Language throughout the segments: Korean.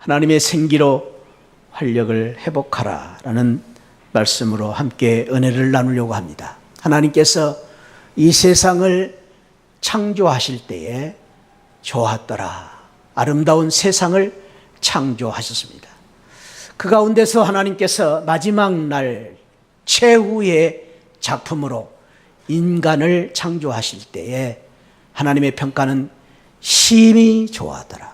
하나님의 생기로 활력을 회복하라 라는 말씀으로 함께 은혜를 나누려고 합니다. 하나님께서 이 세상을 창조하실 때에 좋았더라, 아름다운 세상을 창조하셨습니다. 그 가운데서 하나님께서 마지막 날 최후의 작품으로 인간을 창조하실 때에 하나님의 평가는 심히 좋았더라.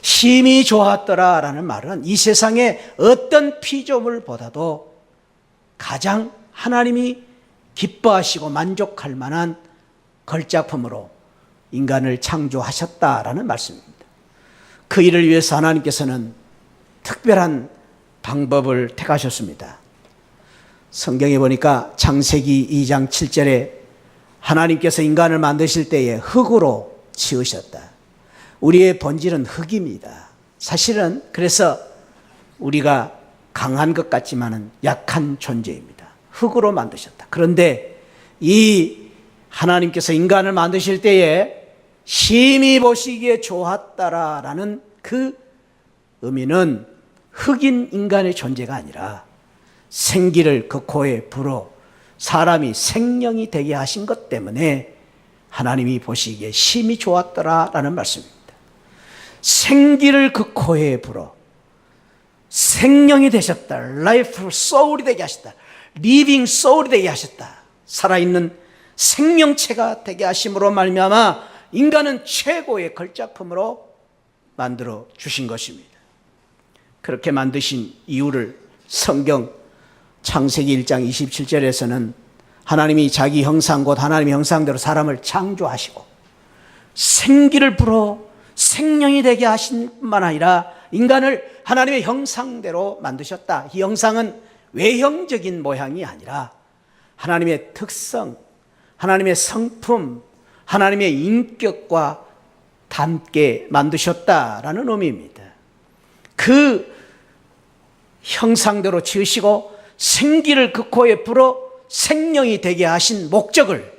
심히 좋았더라 라는 말은 이 세상의 어떤 피조물보다도 가장 하나님이 기뻐하시고 만족할 만한 걸작품으로 인간을 창조하셨다라는 말씀입니다. 그 일을 위해서 하나님께서는 특별한 방법을 택하셨습니다. 성경에 보니까 창세기 2장 7절에 하나님께서 인간을 만드실 때에 흙으로 지으셨다. 우리의 본질은 흙입니다. 사실은 그래서 우리가 강한 것 같지만은 약한 존재입니다. 흙으로 만드셨다. 그런데 이 하나님께서 인간을 만드실 때에 심히 보시기에 좋았다라는 그 의미는 흙인 인간의 존재가 아니라 생기를 그 코에 불어 사람이 생명이 되게 하신 것 때문에 하나님이 보시기에 심히 좋았더라라는 말씀입니다. 생기를 그 코에 불어 생명이 되셨다. 라이프 소울이 되게 하셨다. 리빙 소울이 되게 하셨다. 살아있는 생명체가 되게 하심으로 말미암아 인간은 최고의 걸작품으로 만들어 주신 것입니다. 그렇게 만드신 이유를 성경 창세기 1장 27절에서는 하나님이 자기 형상 곧 하나님의 형상대로 사람을 창조하시고 생기를 불어 생명이 되게 하신 뿐만 아니라 인간을 하나님의 형상대로 만드셨다. 이 형상은 외형적인 모양이 아니라 하나님의 특성, 하나님의 성품, 하나님의 인격과 닮게 만드셨다라는 의미입니다. 그 형상대로 지으시고 생기를 그 코에 불어 생명이 되게 하신 목적을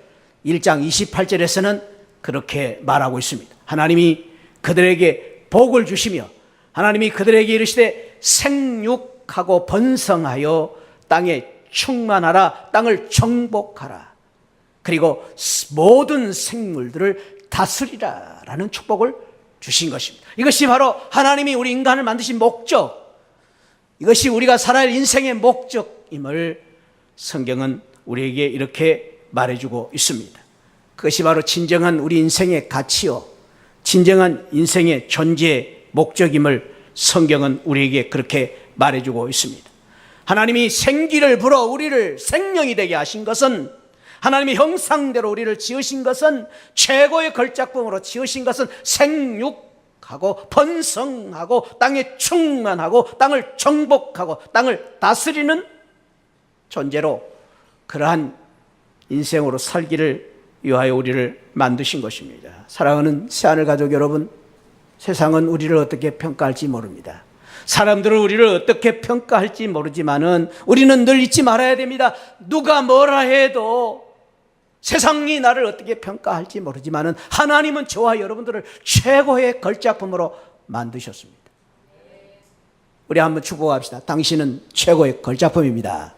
1장 28절에서는 그렇게 말하고 있습니다. 하나님이 그들에게 복을 주시며 하나님이 그들에게 이르시되 생육하고 번성하여 땅에 충만하라, 땅을 정복하라, 그리고 모든 생물들을 다스리라 라는 축복을 주신 것입니다. 이것이 바로 하나님이 우리 인간을 만드신 목적, 이것이 우리가 살아야 할 인생의 목적임을 성경은 우리에게 이렇게 말해주고 있습니다. 그것이 바로 진정한 우리 인생의 가치요, 진정한 인생의 존재의 목적임을 성경은 우리에게 그렇게 말해주고 있습니다. 하나님이 생기를 불어 우리를 생명이 되게 하신 것은, 하나님의 형상대로 우리를 지으신 것은, 최고의 걸작품으로 지으신 것은 생육하고 번성하고 땅에 충만하고 땅을 정복하고 땅을 다스리는 존재로 그러한 인생으로 살기를 위하여 우리를 만드신 것입니다. 사랑하는 새하늘 가족 여러분, 세상은 우리를 어떻게 평가할지 모릅니다. 사람들은 우리를 어떻게 평가할지 모르지만은 우리는 늘 잊지 말아야 됩니다. 누가 뭐라 해도 세상이 나를 어떻게 평가할지 모르지만은 하나님은 저와 여러분들을 최고의 걸작품으로 만드셨습니다. 우리 한번 축복합시다. 당신은 최고의 걸작품입니다.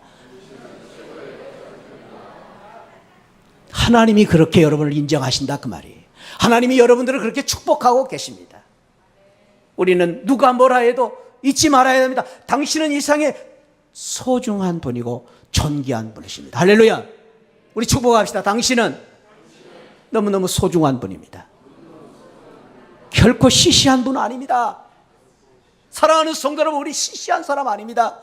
하나님이 그렇게 여러분을 인정하신다 그 말이에요. 하나님이 여러분들을 그렇게 축복하고 계십니다. 우리는 누가 뭐라 해도 잊지 말아야 됩니다. 당신은 이 세상에 소중한 분이고 존귀한 분이십니다. 할렐루야. 우리 축복합시다. 당신은 너무너무 소중한 분입니다. 결코 시시한 분 아닙니다. 사랑하는 성도 여러분, 우리 시시한 사람 아닙니다.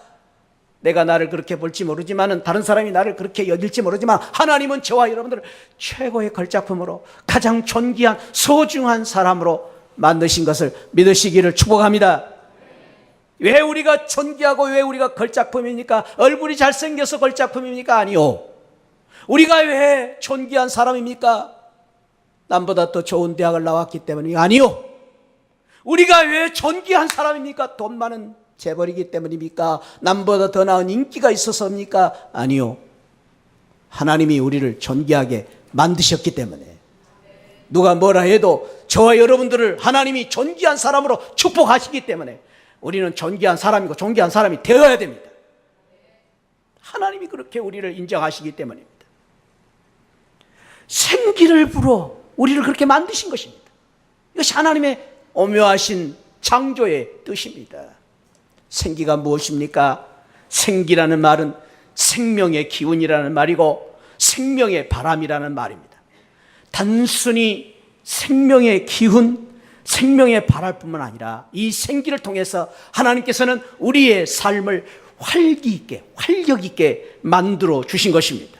내가 나를 그렇게 볼지 모르지만, 다른 사람이 나를 그렇게 여길지 모르지만, 하나님은 저와 여러분들을 최고의 걸작품으로 가장 존귀한 소중한 사람으로 만드신 것을 믿으시기를 축복합니다. 왜 우리가 존귀하고 왜 우리가 걸작품입니까? 얼굴이 잘생겨서 걸작품입니까? 아니요. 우리가 왜 존귀한 사람입니까? 남보다 더 좋은 대학을 나왔기 때문이 아니요. 우리가 왜 존귀한 사람입니까? 돈 많은 재벌이기 때문입니까? 남보다 더 나은 인기가 있어서입니까? 아니요. 하나님이 우리를 존귀하게 만드셨기 때문에, 누가 뭐라 해도 저와 여러분들을 하나님이 존귀한 사람으로 축복하시기 때문에 우리는 존귀한 사람이고 존귀한 사람이 되어야 됩니다. 하나님이 그렇게 우리를 인정하시기 때문입니다. 생기를 불어 우리를 그렇게 만드신 것입니다. 이것이 하나님의 오묘하신 창조의 뜻입니다. 생기가 무엇입니까? 생기라는 말은 생명의 기운이라는 말이고 생명의 바람이라는 말입니다. 단순히 생명의 기운, 생명의 바람뿐만 아니라 이 생기를 통해서 하나님께서는 우리의 삶을 활기 있게, 활력 있게 만들어 주신 것입니다.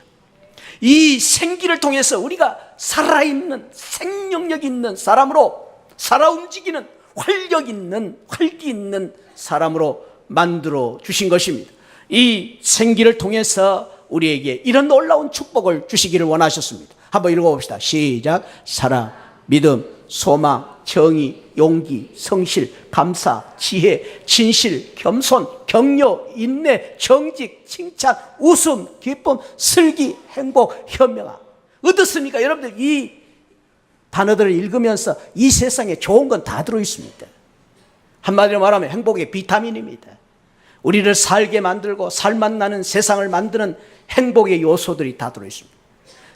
이 생기를 통해서 우리가 살아있는, 생명력 있는 사람으로, 살아 움직이는, 활력 있는, 활기 있는 사람으로 만들어 주신 것입니다. 이 생기를 통해서 우리에게 이런 놀라운 축복을 주시기를 원하셨습니다. 한번 읽어봅시다. 시작. 사랑, 믿음, 소망, 정의, 용기, 성실, 감사, 지혜, 진실, 겸손, 격려, 인내, 정직, 칭찬, 웃음, 기쁨, 슬기, 행복, 현명함. 어떻습니까? 여러분들 이 단어들을 읽으면서 이 세상에 좋은 건 다 들어있습니다. 한마디로 말하면 행복의 비타민입니다. 우리를 살게 만들고 살맛 나는 세상을 만드는 행복의 요소들이 다 들어있습니다.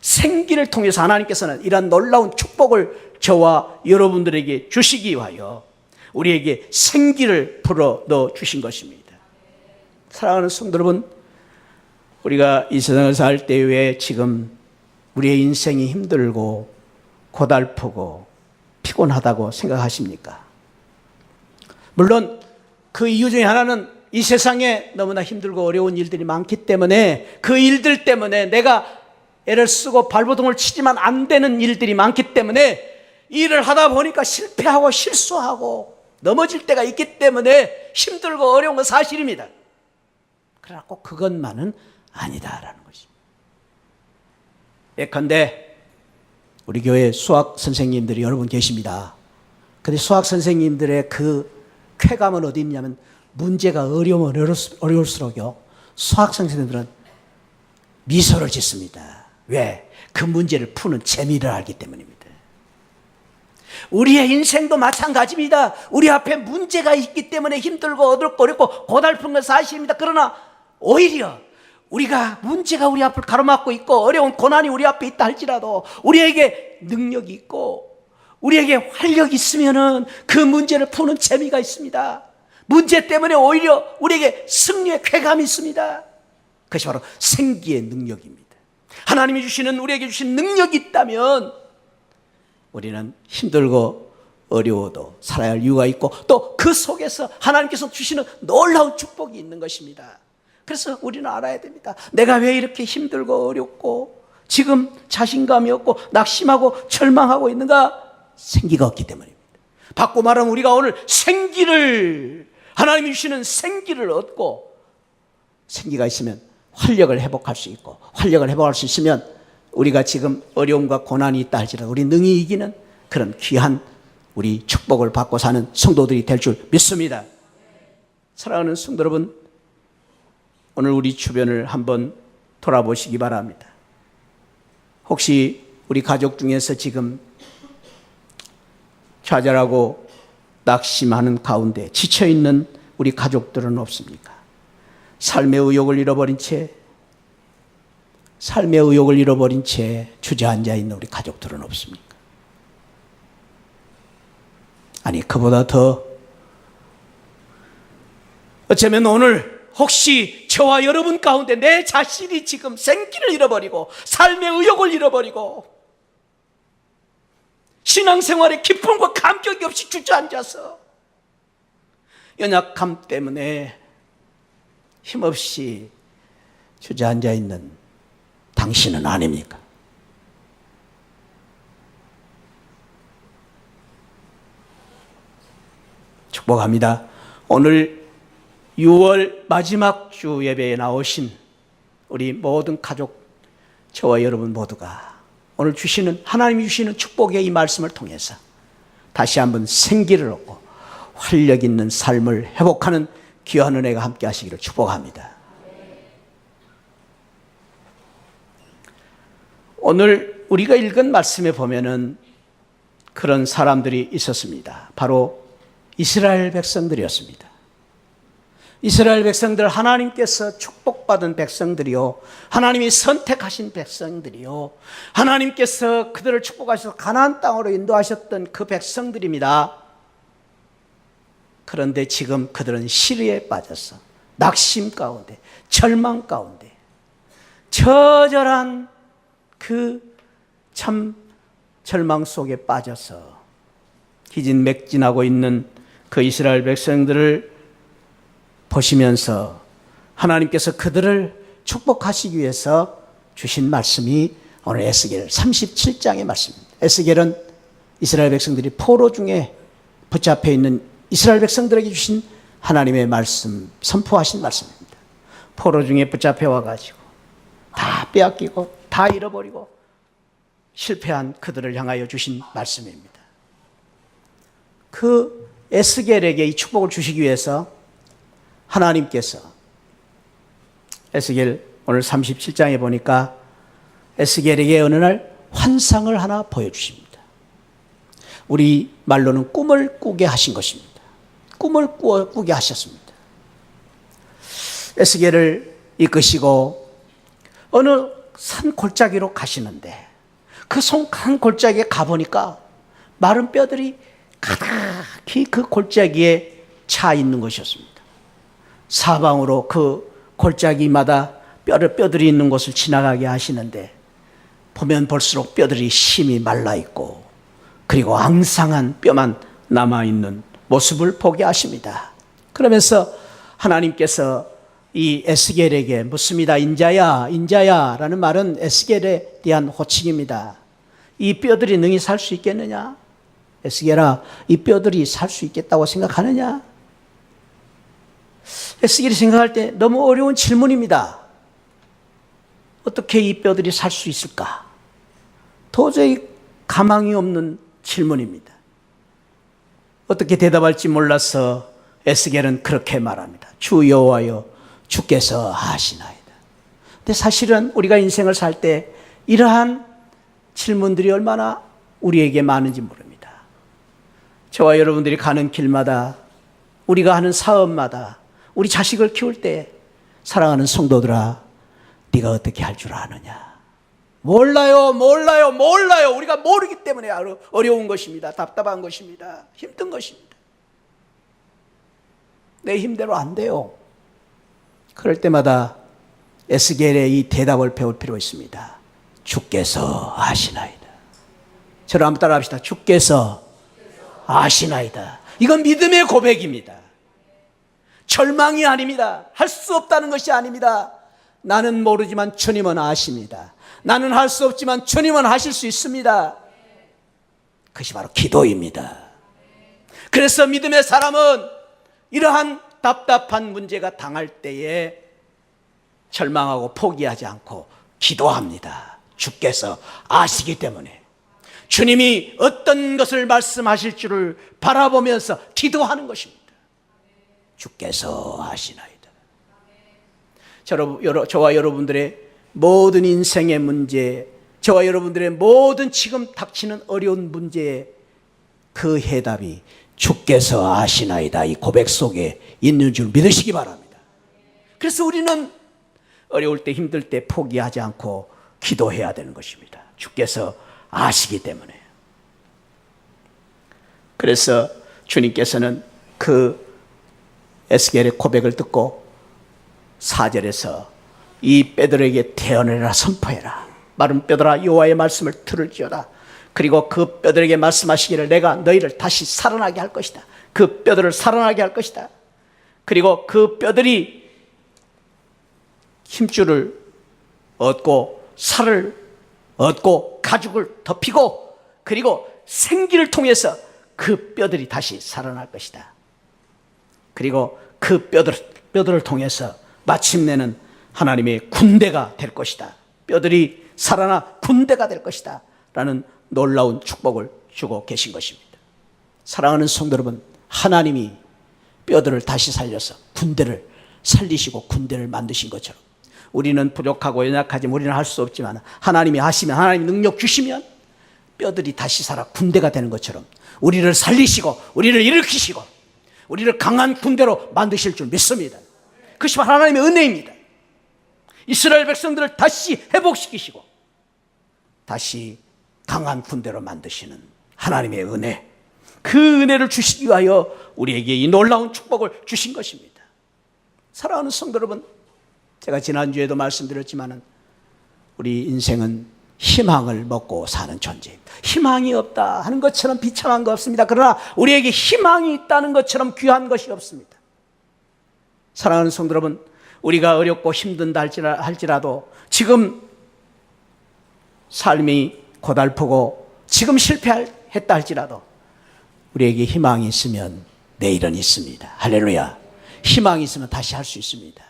생기를 통해서 하나님께서는 이러한 놀라운 축복을 저와 여러분들에게 주시기 위하여 우리에게 생기를 불어 넣어 주신 것입니다. 사랑하는 성도 여러분, 우리가 이 세상을 살 때 왜 지금 우리의 인생이 힘들고 고달프고 피곤하다고 생각하십니까? 물론 그 이유 중에 하나는 이 세상에 너무나 힘들고 어려운 일들이 많기 때문에 그 일들 때문에 내가 애를 쓰고 발버둥을 치지만 안 되는 일들이 많기 때문에 일을 하다 보니까 실패하고 실수하고 넘어질 때가 있기 때문에 힘들고 어려운 건 사실입니다. 그러나 꼭 그것만은 아니다라는 것입니다. 예컨대 우리 교회 수학 선생님들이 여러 분 계십니다. 그런데 수학 선생님들의 그 쾌감은 어디 있냐면 문제가 어려우면 어려울수록요 수학 선생님들은 미소를 짓습니다. 왜? 그 문제를 푸는 재미를 알기 때문입니다. 우리의 인생도 마찬가지입니다. 우리 앞에 문제가 있기 때문에 힘들고 어렵고 고달픈 건 사실입니다. 그러나 오히려 우리가 문제가 우리 앞을 가로막고 있고 어려운 고난이 우리 앞에 있다 할지라도 우리에게 능력이 있고 우리에게 활력이 있으면은 그 문제를 푸는 재미가 있습니다. 문제 때문에 오히려 우리에게 승리의 쾌감이 있습니다. 그것이 바로 생기의 능력입니다. 하나님이 주시는 우리에게 주신 능력이 있다면 우리는 힘들고 어려워도 살아야 할 이유가 있고 또 그 속에서 하나님께서 주시는 놀라운 축복이 있는 것입니다. 그래서 우리는 알아야 됩니다. 내가 왜 이렇게 힘들고 어렵고 지금 자신감이 없고 낙심하고 절망하고 있는가? 생기가 없기 때문입니다. 바꿔 말하면 우리가 오늘 생기를, 하나님이 주시는 생기를 얻고 생기가 있으면 활력을 회복할 수 있고 활력을 회복할 수 있으면 우리가 지금 어려움과 고난이 있다 할지라도 우리 능히 이기는 그런 귀한 우리 축복을 받고 사는 성도들이 될 줄 믿습니다. 사랑하는 성도 여러분, 오늘 우리 주변을 한번 돌아보시기 바랍니다. 혹시 우리 가족 중에서 지금 좌절하고 낙심하는 가운데 지쳐있는 우리 가족들은 없습니까? 삶의 의욕을 잃어버린 채 주저앉아 있는 우리 가족들은 없습니까? 아니, 그보다 더 어쩌면 오늘 혹시 저와 여러분 가운데 내 자신이 지금 생기를 잃어버리고 삶의 의욕을 잃어버리고 신앙생활에 기쁨과 감격이 없이 주저앉아서 연약함 때문에 힘없이 주저앉아 있는 당신은 아닙니까? 축복합니다. 오늘 6월 마지막 주 예배에 나오신 우리 모든 가족, 저와 여러분 모두가 오늘 주시는, 하나님이 주시는 축복의 이 말씀을 통해서 다시 한번 생기를 얻고 활력 있는 삶을 회복하는 귀한 은혜가 함께 하시기를 축복합니다. 오늘 우리가 읽은 말씀에 보면은 그런 사람들이 있었습니다. 바로 이스라엘 백성들이었습니다. 이스라엘 백성들, 하나님께서 축복받은 백성들이요, 하나님이 선택하신 백성들이요, 하나님께서 그들을 축복하셔서 가나안 땅으로 인도하셨던 그 백성들입니다. 그런데 지금 그들은 시리에 빠져서 낙심 가운데, 절망 가운데, 처절한 그 참 절망 속에 빠져서 기진맥진하고 있는 그 이스라엘 백성들을 보시면서 하나님께서 그들을 축복하시기 위해서 주신 말씀이 오늘 에스겔 37장의 말씀입니다. 에스겔은 이스라엘 백성들이 포로 중에 붙잡혀 있는 이스라엘 백성들에게 주신 하나님의 말씀, 선포하신 말씀입니다. 포로 중에 붙잡혀 와가지고 다 빼앗기고 다 잃어버리고 실패한 그들을 향하여 주신 말씀입니다. 그 에스겔에게 이 축복을 주시기 위해서 하나님께서 에스겔 오늘 37장에 보니까 에스겔에게 어느 날 환상을 하나 보여주십니다. 우리 말로는 꿈을 꾸게 하신 것입니다. 꿈을 꾸게 하셨습니다. 에스겔을 이끄시고 어느 산 골짜기로 가시는데 그 산 골짜기에 가보니까 마른 뼈들이 가득히 그 골짜기에 차 있는 것이었습니다. 사방으로 그 골짜기마다 뼈들이 있는 곳을 지나가게 하시는데 보면 볼수록 뼈들이 심이 말라있고 그리고 앙상한 뼈만 남아있는 모습을 보게 하십니다. 그러면서 하나님께서 이 에스겔에게 묻습니다. 인자야, 인자야 라는 말은 에스겔에 대한 호칭입니다. 이 뼈들이 능히 살 수 있겠느냐? 에스겔아, 이 뼈들이 살 수 있겠다고 생각하느냐? 에스겔이 생각할 때 너무 어려운 질문입니다. 어떻게 이 뼈들이 살 수 있을까? 도저히 가망이 없는 질문입니다. 어떻게 대답할지 몰라서 에스겔은 그렇게 말합니다. 주 여호와여, 주께서 아시나이다. 근데 사실은 우리가 인생을 살 때 이러한 질문들이 얼마나 우리에게 많은지 모릅니다. 저와 여러분들이 가는 길마다, 우리가 하는 사업마다, 우리 자식을 키울 때 사랑하는 성도들아, 네가 어떻게 할 줄 아느냐? 몰라요. 우리가 모르기 때문에 어려운 것입니다. 답답한 것입니다. 힘든 것입니다. 내 힘대로 안 돼요. 그럴 때마다 에스겔의 이 대답을 배울 필요가 있습니다. 주께서 아시나이다. 저를 한번 따라 합시다. 주께서 아시나이다. 이건 믿음의 고백입니다. 절망이 아닙니다. 할 수 없다는 것이 아닙니다. 나는 모르지만 주님은 아십니다. 나는 할 수 없지만 주님은 하실 수 있습니다. 그것이 바로 기도입니다. 그래서 믿음의 사람은 이러한 답답한 문제가 당할 때에 절망하고 포기하지 않고 기도합니다. 주께서 아시기 때문에 주님이 어떤 것을 말씀하실 줄을 바라보면서 기도하는 것입니다. 주께서 아시나이다. 저와 여러분들의 모든 인생의 문제, 저와 여러분들의 모든 지금 닥치는 어려운 문제의 그 해답이 주께서 아시나이다, 이 고백 속에 있는 줄 믿으시기 바랍니다. 그래서 우리는 어려울 때, 힘들 때 포기하지 않고 기도해야 되는 것입니다. 주께서 아시기 때문에. 그래서 주님께서는 그 에스겔의 고백을 듣고 4절에서 이 뼈들에게 태어나라 선포해라. 마른 뼈들아 여호와의 말씀을 들을지어다. 그리고 그 뼈들에게 말씀하시기를 내가 너희를 다시 살아나게 할 것이다. 그 뼈들을 살아나게 할 것이다. 그리고 그 뼈들이 힘줄을 얻고 살을 얻고 가죽을 덮이고 그리고 생기를 통해서 그 뼈들이 다시 살아날 것이다. 그리고 그 뼈들을 통해서 마침내는 하나님의 군대가 될 것이다. 뼈들이 살아나 군대가 될 것이다 라는 놀라운 축복을 주고 계신 것입니다. 사랑하는 성도 여러분, 하나님이 뼈들을 다시 살려서 군대를 살리시고 군대를 만드신 것처럼 우리는 부족하고 연약하지만 우리는 할 수 없지만 하나님이 하시면, 하나님이 능력 주시면 뼈들이 다시 살아 군대가 되는 것처럼 우리를 살리시고 우리를 일으키시고 우리를 강한 군대로 만드실 줄 믿습니다. 그것이 하나님의 은혜입니다. 이스라엘 백성들을 다시 회복시키시고 다시 강한 군대로 만드시는 하나님의 은혜, 그 은혜를 주시기 위하여 우리에게 이 놀라운 축복을 주신 것입니다. 사랑하는 성도 여러분, 제가 지난주에도 말씀드렸지만 우리 인생은 희망을 먹고 사는 존재입니다. 희망이 없다 하는 것처럼 비참한 거 없습니다. 그러나 우리에게 희망이 있다는 것처럼 귀한 것이 없습니다. 사랑하는 성도 여러분, 우리가 어렵고 힘든다 할지라도 지금 삶이 고달프고 지금 실패했다 할지라도 우리에게 희망이 있으면 내일은 있습니다. 할렐루야. 희망이 있으면 다시 할 수 있습니다.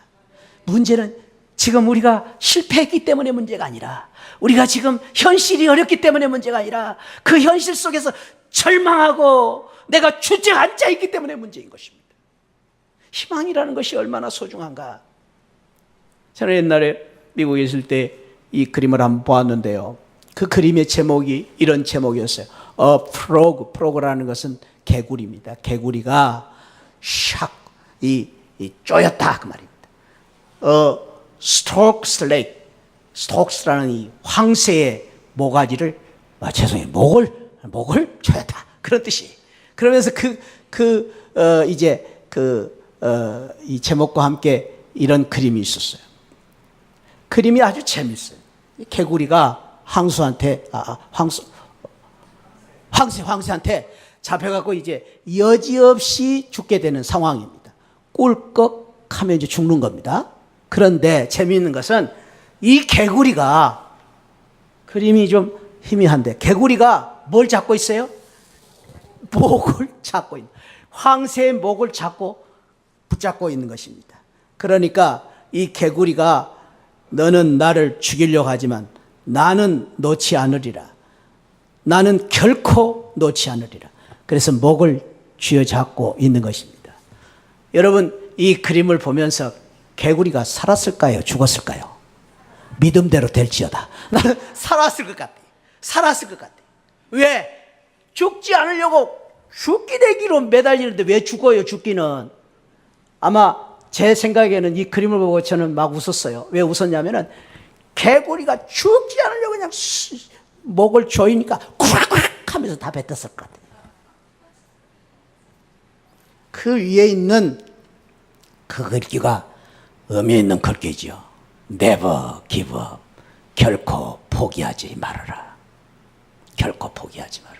문제는 지금 우리가 실패했기 때문에 문제가 아니라 우리가 지금 현실이 어렵기 때문에 문제가 아니라 그 현실 속에서 절망하고 내가 주저앉아 있기 때문에 문제인 것입니다. 희망이라는 것이 얼마나 소중한가. 저는 옛날에 미국에 있을 때 이 그림을 한번 보았는데요. 그 그림의 제목이 이런 제목이었어요. 프로그라는 것은 개구리입니다. 개구리가 쪼였다 그 말입니다. 스톡스라는 이 황새의 모가지를 목을 조였다 그런 뜻이. 그러면서 이 제목과 함께 이런 그림이 있었어요. 그림이 아주 재밌어요. 개구리가 황새한테 잡혀갖고 이제 여지없이 죽게 되는 상황입니다. 꿀꺽하면 이제 죽는 겁니다. 그런데 재미있는 것은 이 개구리가, 그림이 좀 희미한데 개구리가 뭘 잡고 있어요? 목을 잡고 있는, 황새의 목을 붙잡고 있는 것입니다. 그러니까 이 개구리가 너는 나를 죽이려고 하지만 나는 놓지 않으리라. 나는 결코 놓지 않으리라. 그래서 목을 쥐어잡고 있는 것입니다. 여러분, 이 그림을 보면서 개구리가 살았을까요? 죽었을까요? 믿음대로 될지어다. 나는 살았을 것 같아요. 살았을 것 같아요. 왜? 죽지 않으려고 죽기 내기로 매달리는데 왜 죽어요? 죽기는. 아마 제 생각에는 이 그림을 보고 저는 막 웃었어요. 왜 웃었냐면은 개구리가 죽지 않으려고 그냥 목을 조이니까 쿠락쿠락 하면서 다 뱉었을 것 같아요. 그 위에 있는 그 글귀가 의미 있는 글귀죠. Never give up. 결코 포기하지 말아라. 결코 포기하지 말아라.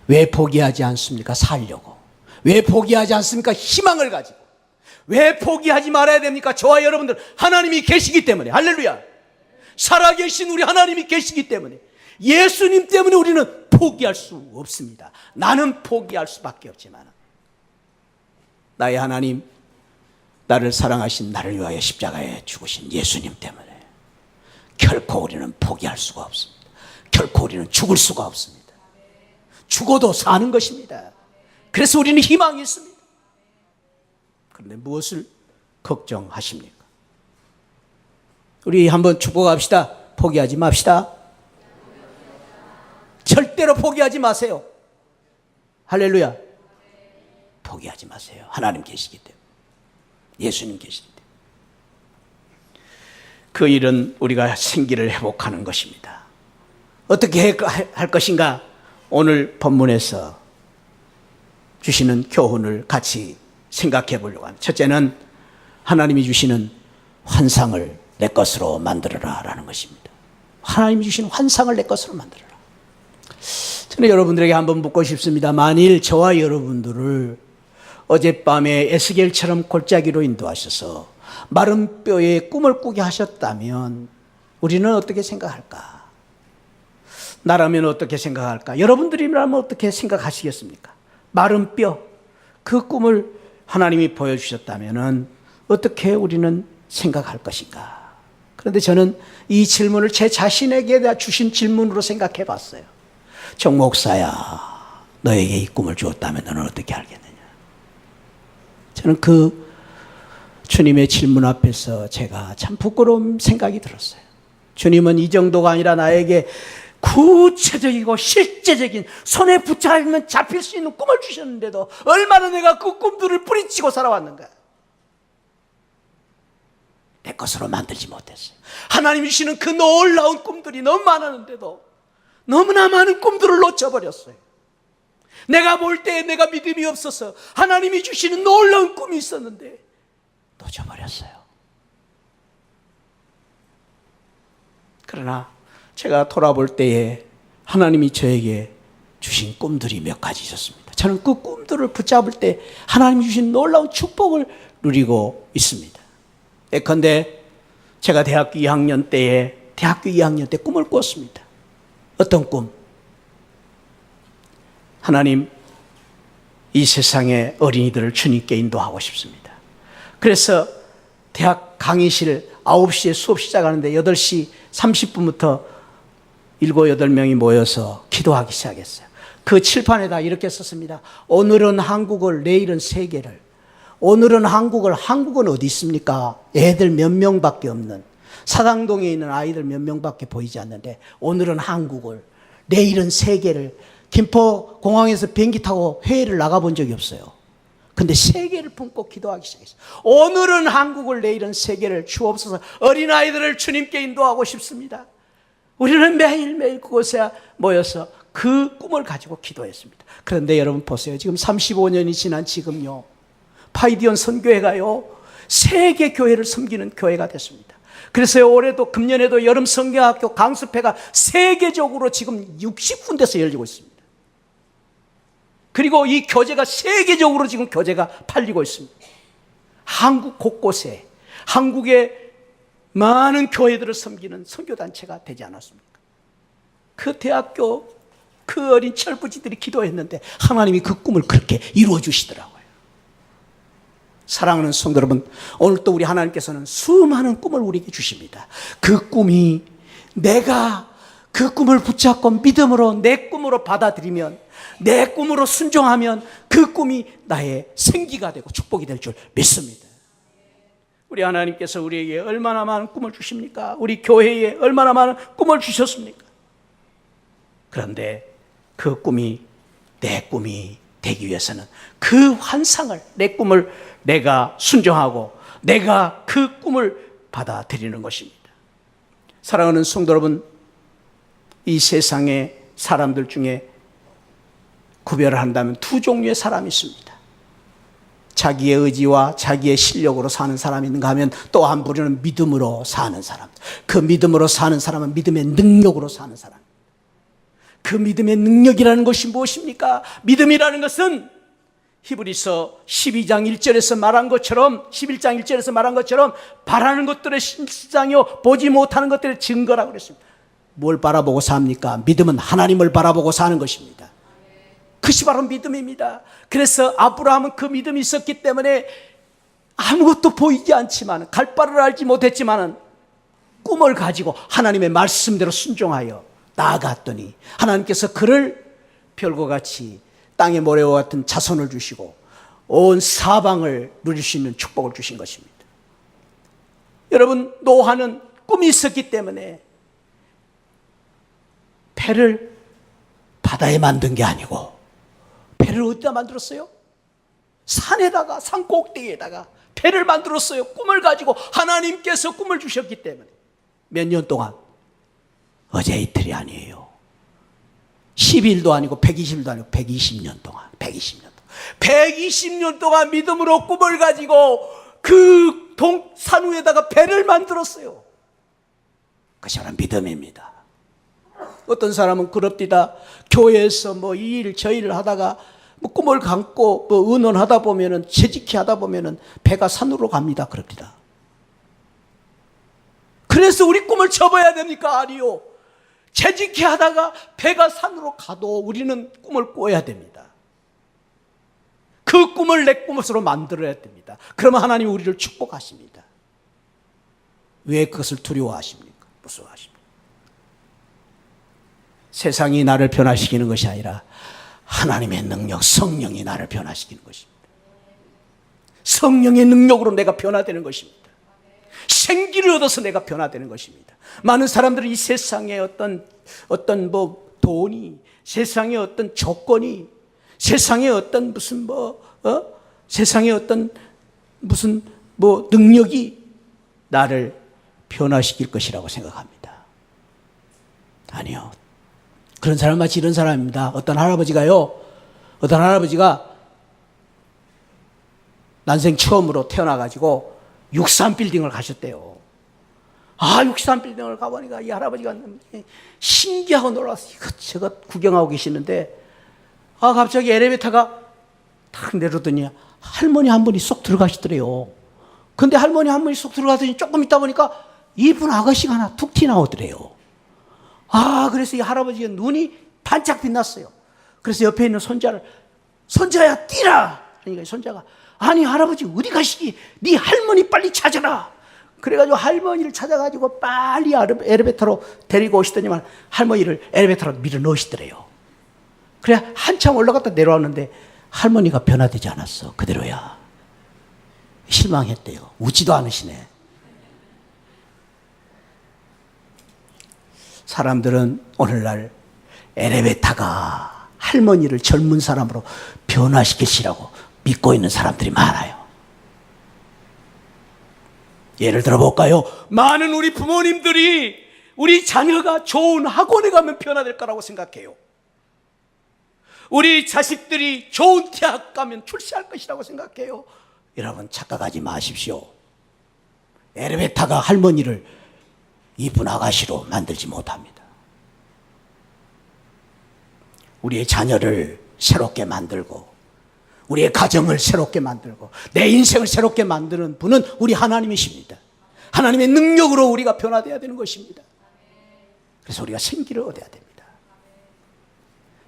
왜 포기하지 않습니까? 살려고. 왜 포기하지 않습니까? 희망을 가지고. 왜 포기하지 말아야 됩니까? 저와 여러분들 하나님이 계시기 때문에. 할렐루야. 살아계신 우리 하나님이 계시기 때문에, 예수님 때문에 우리는 포기할 수 없습니다. 나는 포기할 수밖에 없지만 나의 하나님, 나를 사랑하신 나를 위하여 십자가에 죽으신 예수님 때문에 결코 우리는 포기할 수가 없습니다. 결코 우리는 죽을 수가 없습니다. 죽어도 사는 것입니다. 그래서 우리는 희망이 있습니다. 그런데 무엇을 걱정하십니까? 우리 한번 축복합시다. 포기하지 맙시다. 절대로 포기하지 마세요. 할렐루야. 포기하지 마세요. 하나님 계시기 때문에. 예수님 계시기 때문에. 그 일은 우리가 생기를 회복하는 것입니다. 어떻게 할 것인가? 오늘 본문에서 주시는 교훈을 같이 생각해 보려고 합니다. 첫째는 하나님이 주시는 환상을 내 것으로 만들어라 라는 것입니다. 하나님이 주시는 환상을 내 것으로 만들어라. 저는 여러분들에게 한번 묻고 싶습니다. 만일 저와 여러분들을 어젯밤에 에스겔처럼 골짜기로 인도하셔서 마른 뼈에 꿈을 꾸게 하셨다면 우리는 어떻게 생각할까? 나라면 어떻게 생각할까? 여러분들이라면 어떻게 생각하시겠습니까? 마른 뼈, 그 꿈을 하나님이 보여주셨다면 어떻게 우리는 생각할 것인가? 그런데 저는 이 질문을 제 자신에게 주신 질문으로 생각해 봤어요. 정 목사야, 너에게 이 꿈을 주었다면 너는 어떻게 알겠느냐? 저는 그 주님의 질문 앞에서 제가 참 부끄러운 생각이 들었어요. 주님은 이 정도가 아니라 나에게 구체적이고 실제적인 손에 붙잡으면 잡힐 수 있는 꿈을 주셨는데도 얼마나 내가 그 꿈들을 뿌리치고 살아왔는가. 내 것으로 만들지 못했어요. 하나님이 주시는 그 놀라운 꿈들이 너무 많았는데도 너무나 많은 꿈들을 놓쳐버렸어요. 내가 볼 때 내가 믿음이 없어서 하나님이 주시는 놀라운 꿈이 있었는데 놓쳐버렸어요. 그러나 제가 돌아볼 때에 하나님이 저에게 주신 꿈들이 몇 가지 있었습니다. 저는 그 꿈들을 붙잡을 때 하나님이 주신 놀라운 축복을 누리고 있습니다. 예컨대 제가 대학교 2학년 때 꿈을 꿨습니다. 어떤 꿈? 하나님, 이 세상의 어린이들을 주님께 인도하고 싶습니다. 그래서 대학 강의실 9시에 수업 시작하는데 8시 30분부터 7, 8명이 모여서 기도하기 시작했어요. 그 칠판에다 이렇게 썼습니다. 오늘은 한국을, 내일은 세계를. 오늘은 한국은 어디 있습니까? 애들 몇 명밖에 없는, 사당동에 있는 아이들 몇 명밖에 보이지 않는데 오늘은 한국을, 내일은 세계를. 김포공항에서 비행기 타고 해외를 나가본 적이 없어요. 근데 세계를 품고 기도하기 시작했어요. 오늘은 한국을, 내일은 세계를 주옵소서. 어린아이들을 주님께 인도하고 싶습니다. 우리는 매일매일 그곳에 모여서 그 꿈을 가지고 기도했습니다. 그런데 여러분 보세요. 지금 35년이 지난 지금요, 파이디온 선교회가요, 세계 교회를 섬기는 교회가 됐습니다. 그래서 올해도, 금년에도 여름 성경학교 강습회가 세계적으로 지금 60군데서 열리고 있습니다. 그리고 이 교재가 세계적으로 지금 교재가 팔리고 있습니다. 한국 곳곳에 한국의 많은 교회들을 섬기는 선교단체가 되지 않았습니까? 그 대학교 그 어린 철부지들이 기도했는데 하나님이 그 꿈을 그렇게 이루어 주시더라고요. 사랑하는 성도 여러분, 오늘 또 우리 하나님께서는 수많은 꿈을 우리에게 주십니다. 그 꿈이 내가 그 꿈을 붙잡고 믿음으로 내 꿈으로 받아들이면, 내 꿈으로 순종하면 그 꿈이 나의 생기가 되고 축복이 될 줄 믿습니다. 우리 하나님께서 우리에게 얼마나 많은 꿈을 주십니까? 우리 교회에 얼마나 많은 꿈을 주셨습니까? 그런데 그 꿈이 내 꿈이 되기 위해서는 그 환상을, 내 꿈을 내가 순종하고 내가 그 꿈을 받아들이는 것입니다. 사랑하는 성도 여러분, 이 세상의 사람들 중에 구별을 한다면 두 종류의 사람이 있습니다. 자기의 의지와 자기의 실력으로 사는 사람이 있는가 하면 또 한 부류는 믿음으로 사는 사람. 그 믿음으로 사는 사람은 믿음의 능력으로 사는 사람. 그 믿음의 능력이라는 것이 무엇입니까? 믿음이라는 것은 히브리서 12장 1절에서 말한 것처럼, 11장 1절에서 말한 것처럼 바라는 것들의 실상이요 보지 못하는 것들의 증거라고 그랬습니다. 뭘 바라보고 삽니까? 믿음은 하나님을 바라보고 사는 것입니다. 그것이 바로 믿음입니다. 그래서 아브라함은 그 믿음이 있었기 때문에 아무것도 보이지 않지만, 갈 바를 알지 못했지만 꿈을 가지고 하나님의 말씀대로 순종하여 나아갔더니 하나님께서 그를 별과 같이 땅의 모래와 같은 자손을 주시고 온 사방을 누릴 수 있는 축복을 주신 것입니다. 여러분, 노아는 꿈이 있었기 때문에 배를 바다에 만든 게 아니고 배를 어디다 만들었어요? 산에다가, 산 꼭대기에다가 배를 만들었어요. 꿈을 가지고 하나님께서 꿈을 주셨기 때문에. 몇 년 동안? 어제 이틀이 아니에요. 10일도 아니고 120일도 아니고 120년 동안. 120년 동안 믿음으로 꿈을 가지고 그 산 위에다가 배를 만들었어요. 그것이 바로 믿음입니다. 어떤 사람은 그럽디다. 교회에서 뭐 이 일 저 일을 하다가 뭐 꿈을 감고 뭐 의논하다 보면은, 재직히 하다 보면은 배가 산으로 갑니다. 그럽디다. 그래서 우리 꿈을 접어야 됩니까? 아니요. 재직히 하다가 배가 산으로 가도 우리는 꿈을 꿔야 됩니다. 그 꿈을 내 꿈으로 만들어야 됩니다. 그러면 하나님이 우리를 축복하십니다. 왜 그것을 두려워하십니까? 무서워하십니까? 세상이 나를 변화시키는 것이 아니라 하나님의 능력, 성령이 나를 변화시키는 것입니다. 성령의 능력으로 내가 변화되는 것입니다. 생기를 얻어서 내가 변화되는 것입니다. 많은 사람들은 이 세상의 어떤 어떤 뭐 돈이, 세상의 어떤 조건이, 세상의 어떤 무슨 세상의 어떤 무슨 능력이 나를 변화시킬 것이라고 생각합니다. 아니요. 그런 사람 마치 이런 사람입니다. 어떤 할아버지가 난생 처음으로 태어나가지고 63빌딩을 가셨대요. 63빌딩을 가보니까 이 할아버지가 신기하고 놀라서 이것저것 구경하고 계시는데, 갑자기 엘리베이터가 탁 내려더니 할머니 한 분이 쏙 들어가시더래요. 근데 할머니 한 분이 쏙 들어가더니 조금 있다 보니까 이쁜 아가씨가 하나 툭 튀어나오더래요. 그래서 이 할아버지가 눈이 반짝 빛났어요. 그래서 옆에 있는 손자야 뛰라! 그러니까 손자가, 아니 할아버지 어디 가시기? 네 할머니 빨리 찾아라! 그래가지고 할머니를 찾아가지고 빨리 엘리베이터로 데리고 오시더니만 할머니를 엘리베이터로 밀어 넣으시더래요. 그래 한참 올라갔다 내려왔는데 할머니가 변화되지 않았어. 그대로야. 실망했대요. 웃지도 않으시네. 사람들은 오늘날 엘리베이터가 할머니를 젊은 사람으로 변화시키시라고 믿고 있는 사람들이 많아요. 예를 들어 볼까요? 많은 우리 부모님들이 우리 자녀가 좋은 학원에 가면 변화될 거라고 생각해요. 우리 자식들이 좋은 대학 가면 출세할 것이라고 생각해요. 여러분 착각하지 마십시오. 엘리베이터가 할머니를 이쁜 아가씨로 만들지 못합니다. 우리의 자녀를 새롭게 만들고 우리의 가정을 새롭게 만들고 내 인생을 새롭게 만드는 분은 우리 하나님이십니다. 하나님의 능력으로 우리가 변화되어야 되는 것입니다. 그래서 우리가 생기를 얻어야 됩니다.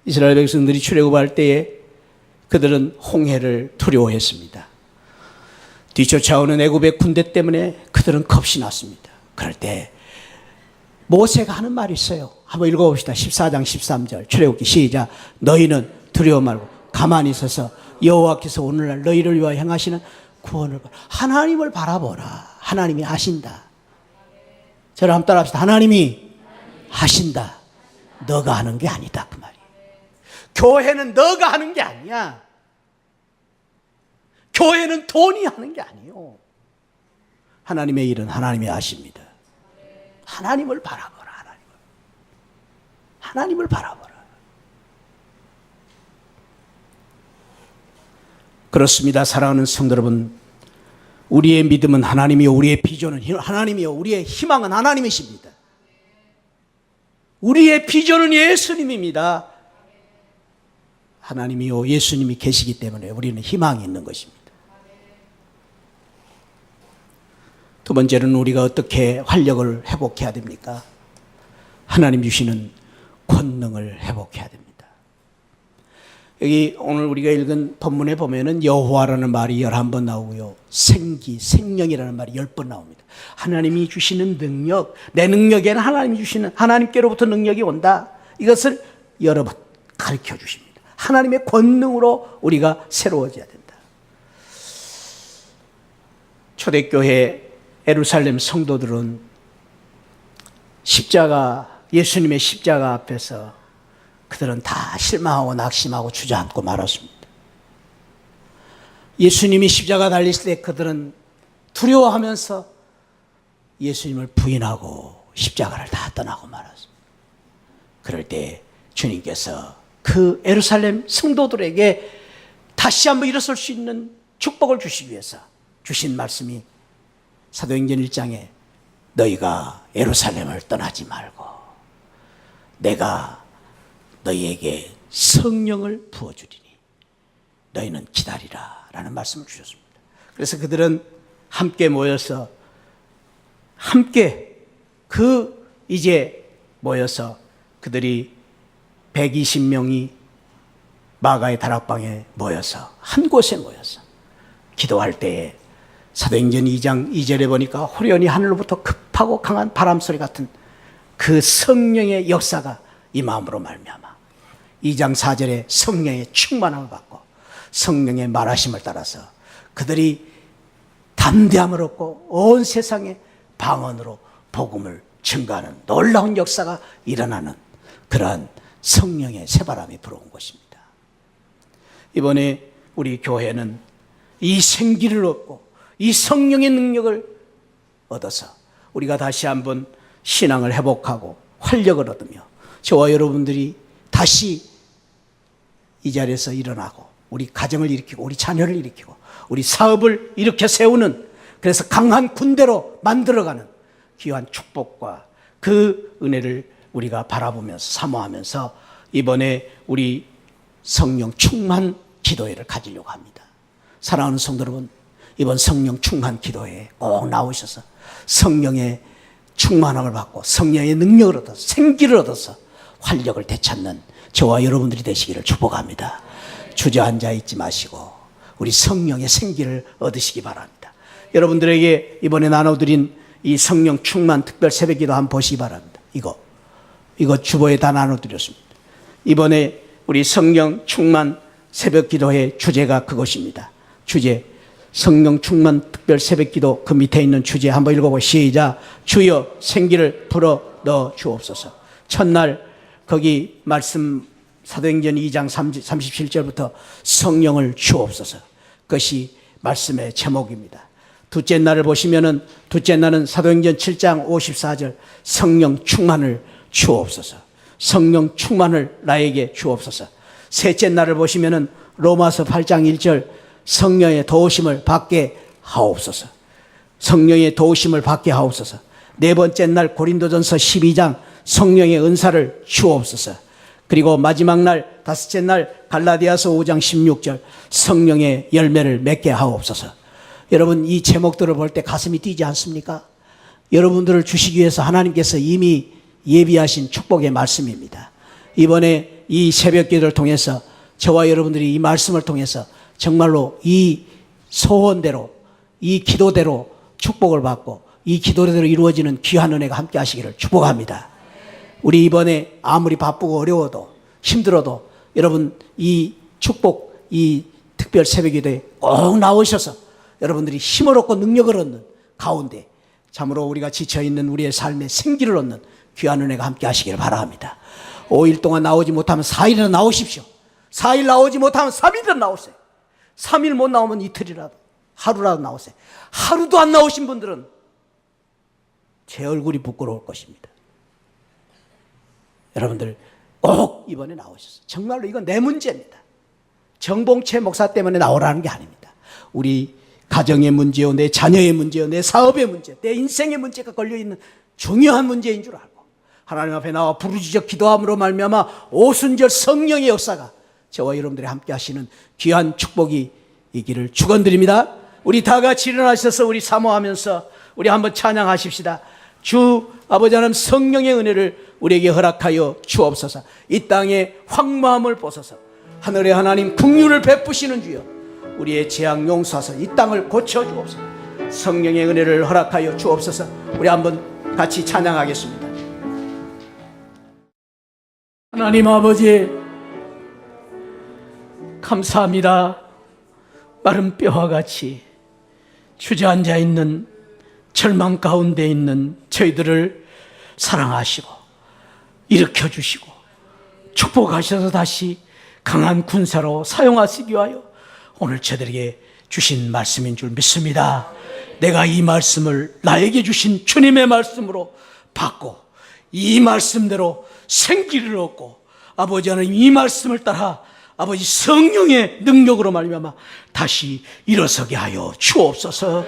이스라엘 백성들이 출애굽할 때에 그들은 홍해를 두려워했습니다. 뒤쫓아오는 애굽의 군대 때문에 그들은 겁이 났습니다. 그럴 때 모세가 하는 말이 있어요. 한번 읽어봅시다. 14장 13절 출애굽기 시작. 너희는 두려워 말고 가만히 있어서 여호와께서 오늘날 너희를 위하여 행하시는 구원을 하나님을 바라보라. 하나님이 하신다. 저를 한번 따라합시다. 하나님이 하신다. 너가 하는 게 아니다 그 말이에요. 교회는 너가 하는 게 아니야. 교회는 돈이 하는 게 아니에요. 하나님의 일은 하나님이 하십니다. 하나님을 바라보라. 하나님을 바라보라. 그렇습니다. 사랑하는 성도 여러분, 우리의 믿음은 하나님이요, 우리의 비전은 하나님이요, 우리의 희망은 하나님이십니다. 우리의 비전은 예수님입니다. 하나님이요, 예수님이 계시기 때문에 우리는 희망이 있는 것입니다. 두 번째는 우리가 어떻게 활력을 회복해야 됩니까? 하나님 주시는 권능을 회복해야 됩니다. 여기 오늘 우리가 읽은 본문에 보면은 여호와라는 말이 11번 나오고요. 생기, 생명이라는 말이 10번 나옵니다. 하나님이 주시는 능력, 내 능력에는 하나님이 주시는, 하나님께로부터 능력이 온다. 이것을 여러 번 가르쳐 주십니다. 하나님의 권능으로 우리가 새로워져야 된다. 초대교회 예루살렘 성도들은 예수님의 십자가 앞에서 그들은 다 실망하고 낙심하고 주저앉고 말았습니다. 예수님이 십자가 달리실 때 그들은 두려워하면서 예수님을 부인하고 십자가를 다 떠나고 말았습니다. 그럴 때 주님께서 그 예루살렘 성도들에게 다시 한번 일어설 수 있는 축복을 주시기 위해서 주신 말씀이 사도행전 1장에 너희가 예루살렘을 떠나지 말고 내가 너희에게 성령을 부어주리니 너희는 기다리라 라는 말씀을 주셨습니다. 그래서 그들은 함께 모여서 모여서 그들이 120명이 마가의 다락방에 모여서 한 곳에 모여서 기도할 때에 사도행전 2장 2절에 보니까 호련히 하늘로부터 급하고 강한 바람소리 같은 그 성령의 역사가 이 마음으로 말미암아 2장 4절에 성령의 충만함을 받고 성령의 말하심을 따라서 그들이 담대함을 얻고 온 세상에 방언으로 복음을 증거하는 놀라운 역사가 일어나는 그러한 성령의 새바람이 불어온 것입니다. 이번에 우리 교회는 이 생기를 얻고 이 성령의 능력을 얻어서 우리가 다시 한번 신앙을 회복하고 활력을 얻으며 저와 여러분들이 다시 이 자리에서 일어나고 우리 가정을 일으키고 우리 자녀를 일으키고 우리 사업을 일으켜 세우는, 그래서 강한 군대로 만들어가는 귀한 축복과 그 은혜를 우리가 바라보면서 사모하면서 이번에 우리 성령 충만 기도회를 가지려고 합니다. 사랑하는 성도 여러분, 이번 성령 충만 기도회에 꼭 나오셔서 성령의 충만함을 받고 성령의 능력을 얻어서 생기를 얻어서 활력을 되찾는 저와 여러분들이 되시기를 축복합니다. 주저앉아 있지 마시고 우리 성령의 생기를 얻으시기 바랍니다. 여러분들에게 이번에 나눠드린 이 성령 충만 특별 새벽기도 한번 보시기 바랍니다. 이거 주보에 다 나눠드렸습니다. 이번에 우리 성령 충만 새벽기도의 주제가 그것입니다. 주제, 성령 충만 특별 새벽기도 그 밑에 있는 주제 한번 읽어보고 시작. 주여 생기를 불어 넣어 주옵소서. 첫날 거기 말씀 사도행전 2장 37절부터 성령을 주옵소서. 그것이 말씀의 제목입니다. 둘째 날을 보시면은 둘째 날은 사도행전 7장 54절 성령 충만을 주옵소서. 성령 충만을 나에게 주옵소서. 셋째 날을 보시면은 로마서 8장 1절 성령의 도우심을 받게 하옵소서. 성령의 도우심을 받게 하옵소서. 네 번째 날 고린도전서 12장 성령의 은사를 주옵소서. 그리고 마지막 날 다섯째 날 갈라디아서 5장 16절 성령의 열매를 맺게 하옵소서. 여러분, 이 제목들을 볼 때 가슴이 뛰지 않습니까? 여러분들을 주시기 위해서 하나님께서 이미 예비하신 축복의 말씀입니다. 이번에 이 새벽 기도를 통해서 저와 여러분들이 이 말씀을 통해서 정말로 이 소원대로 이 기도대로 축복을 받고 이 기도대로 이루어지는 귀한 은혜가 함께 하시기를 축복합니다. 우리 이번에 아무리 바쁘고 어려워도 힘들어도 여러분 이 축복, 이 특별 새벽기도에 꼭 나오셔서 여러분들이 힘을 얻고 능력을 얻는 가운데 참으로 우리가 지쳐있는 우리의 삶에 생기를 얻는 귀한 은혜가 함께 하시기를 바랍니다. 5일 동안 나오지 못하면 4일이나 나오십시오. 4일 나오지 못하면 3일이나 나오세요. 3일 못 나오면 이틀이라도 하루라도 나오세요. 하루도 안 나오신 분들은 제 얼굴이 부끄러울 것입니다. 여러분들 꼭 이번에 나오셨어요. 정말로 이건 내 문제입니다. 정봉채 목사 때문에 나오라는 게 아닙니다. 우리 가정의 문제요, 내 자녀의 문제요, 내 사업의 문제, 내 인생의 문제가 걸려있는 중요한 문제인 줄 알고 하나님 앞에 나와 부르짖어 기도함으로 말미암아 오순절 성령의 역사가 저와 여러분들이 함께 하시는 귀한 축복이 있기를 축원드립니다. 우리 다 같이 일어나셔서 우리 사모하면서 우리 한번 찬양하십시다. 주 아버지 하나님 성령의 은혜를 우리에게 허락하여 주옵소서. 이 땅에 황무함을 보소서. 하늘의 하나님 긍휼을 베푸시는 주여 우리의 재앙 용서하사 이 땅을 고쳐주옵소서. 성령의 은혜를 허락하여 주옵소서. 우리 한번 같이 찬양하겠습니다. 하나님 아버지 감사합니다. 마른 뼈와 같이 주저앉아 있는 절망 가운데 있는 저희들을 사랑하시고 일으켜주시고 축복하셔서 다시 강한 군사로 사용하시기 위하여 오늘 저들에게 주신 말씀인 줄 믿습니다. 내가 이 말씀을 나에게 주신 주님의 말씀으로 받고 이 말씀대로 생기를 얻고 아버지 하나님 이 말씀을 따라 아버지 성령의 능력으로 말미암아 다시 일어서게 하여 주옵소서.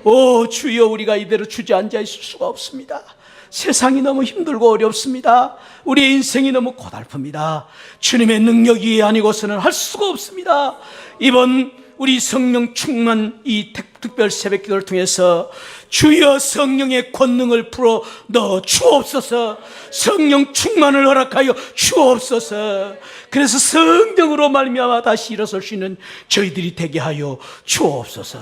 오 주여, 우리가 이대로 주저앉아 있을 수가 없습니다. 세상이 너무 힘들고 어렵습니다. 우리의 인생이 너무 고달픕니다. 주님의 능력이 아니고서는 할 수가 없습니다. 이번 우리 성령 충만 이 특별 새벽 기도를 통해서 주여 성령의 권능을 풀어 넣어 주옵소서. 성령 충만을 허락하여 주옵소서. 그래서 성령으로 말미암아 다시 일어설 수 있는 저희들이 되게 하여 주옵소서.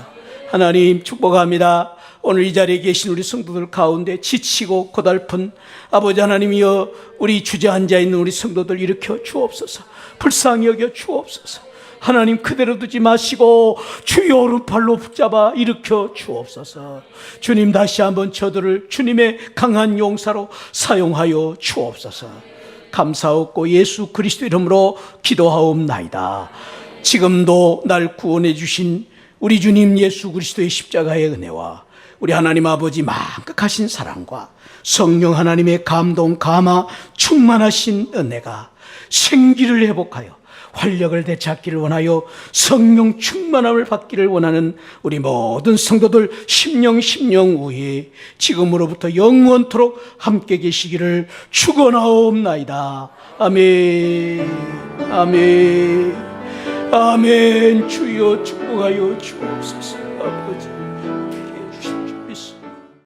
하나님 축복합니다. 오늘 이 자리에 계신 우리 성도들 가운데 지치고 고달픈 아버지 하나님이여 우리 주저앉아 있는 우리 성도들 일으켜 주옵소서. 불쌍히 여겨 주옵소서. 하나님 그대로 두지 마시고 주의 오른팔로 붙잡아 일으켜 주옵소서. 주님 다시 한번 저들을 주님의 강한 용사로 사용하여 주옵소서. 감사하고 예수 그리스도 이름으로 기도하옵나이다. 지금도 날 구원해 주신 우리 주님 예수 그리스도의 십자가의 은혜와 우리 하나님 아버지 만극하신 사랑과 성령 하나님의 감동 감화 충만하신 은혜가 생기를 회복하여 활력을 되찾기를 원하여 성령 충만함을 받기를 원하는 우리 모든 성도들 심령 우에 지금으로부터 영원토록 함께 계시기를 축원하옵나이다. 아멘. 아멘. 아멘. 주여 축복하여 주옵소서. 아버지